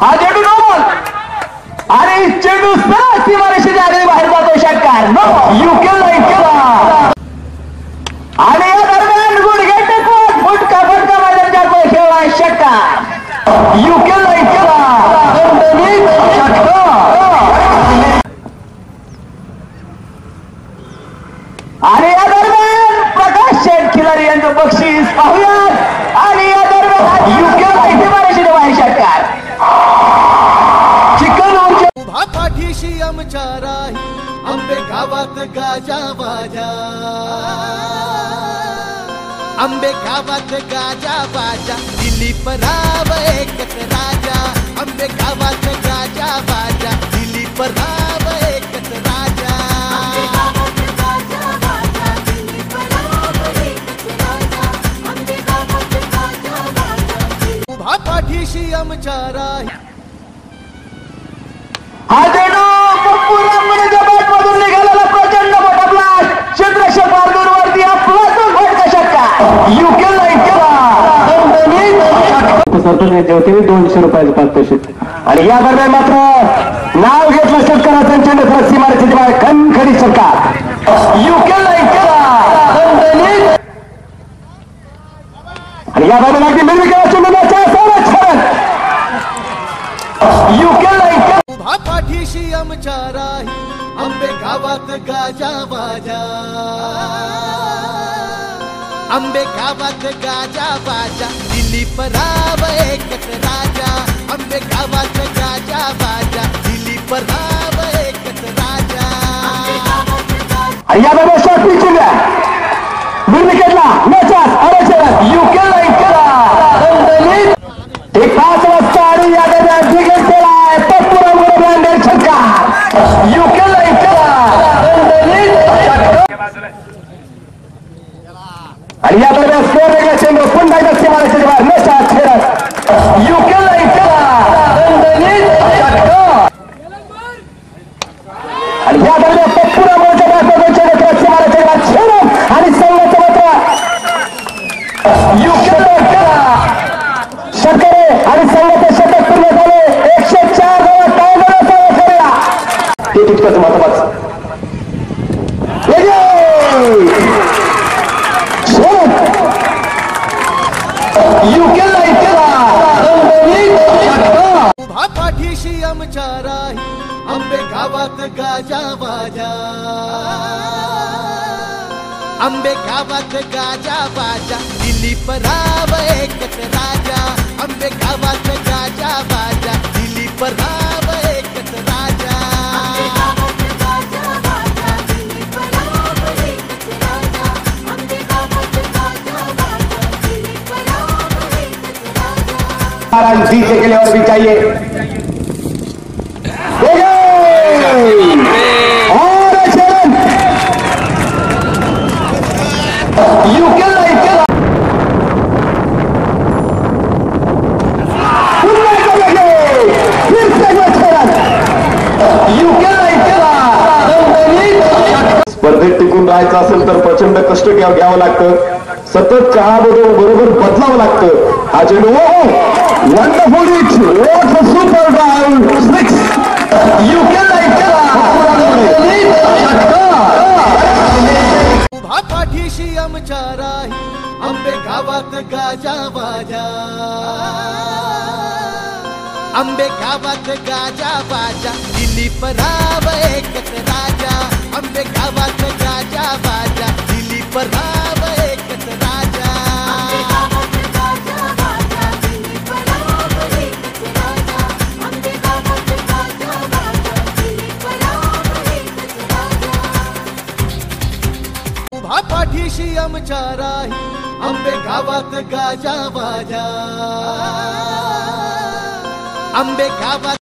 हा चेंडू गोल आणि चेंडू सीमारेषेच्या आधी बाहेर जातो षटकार. यू केला आणि या दरम्यान गुडघे टेकवत फुटका मैदानाच्या खेळला षटकार. यू केला आणि या दरम्यान प्रकाश शेठ खिलारी यांचं बक्षीस पाहूयात. आणि या दरम्यान यू केला इथे सीमारेषेच्या बाहेर षटकार. उभा पाठीशी आमच्या राही आंबे गावात गाजा बाजा. आंबे गावात गाजा बाजा दिलीप राव एकच राजा. आंबे गावात गाजा बाजा दिलीप राव एकच राजा. उभा पाठीशी आमच्या राही हा चेंडू पुरामुळेच्या बॅटमधून निघालेला प्रचंड मोठा ब्लास्ट. चंद्रशेखर दूरवरती आपलातून फटका षटकार. यू केला सरपंच होते 200 रुपयाचं पारितोषिक. आणि या दरम्यान मात्र नाव घेतलं शेतकऱ्याचं चेंडू सीमारेषेच्या बाहेर खणखणीत षटकार. यू केला आणि या दरम्यान अगदी मिळविकेला चेंडूच्या संरक्षण. यू केला उभा पाठीशी आमच्या राही आंबे गावात गाजा बाजा. आंबे गावात गाजा बाजा दिलीप राव एकच राजा. आंबे गावात गाजा बाजा दिलीप राव एकच राजा. या दरम्यान शॉट पिचूया मिळविकेला मॅचेस आरक्षण. यू केला ते 5 वाजता आणि या दरम्यान तिकीट केलाय तत्पुरामुळे ब्रँडेड षटकार. यू केला आणि या दरम्यान स्कोर वेगळा चेंडू पुन्हा एकदा सीमारेषेच्या बाहेर मॅच खेळत. यू केला आणि या दरम्यान तत्पुरामुळे चेंडू सीमारेषेच्या बाहेर खेळत आणि संघाचं मात्र यू केला षटकारे आणि संघाचे षटक पूर्ण झाले. 104 धावा ते तितकंच महत्वाचं. उभा पाठीशी आमच्या राही आंबे गावात गाजा बाजा. आंबे गावात गाजा बाजा दिलीप राव एकच राजा. आंबे गावात गाजा बाजा दिलीप राव एकच राजा. जीते के लिए और भी चाहिए. और यू केला स्पर्धेत टिकून राहायचं असेल तर प्रचंड कष्ट घ्यावं लागतं. सतत चहा बरोबर बदलावं लागतं. हा चेंडू wonderful hit. What a super drive 6. You केला उभा पाठीशी आमच्या राही आंबे गावात गाजा बाजा. आंबे गावात गाजा बाजा दिलीप राव एकच राजा. आंबे गावात गाजा बाजा दिलीप राव एकच राजा. उभा पाठीशी आमच्या राही आंबे गावात गाजा बाजा. आंबे गावात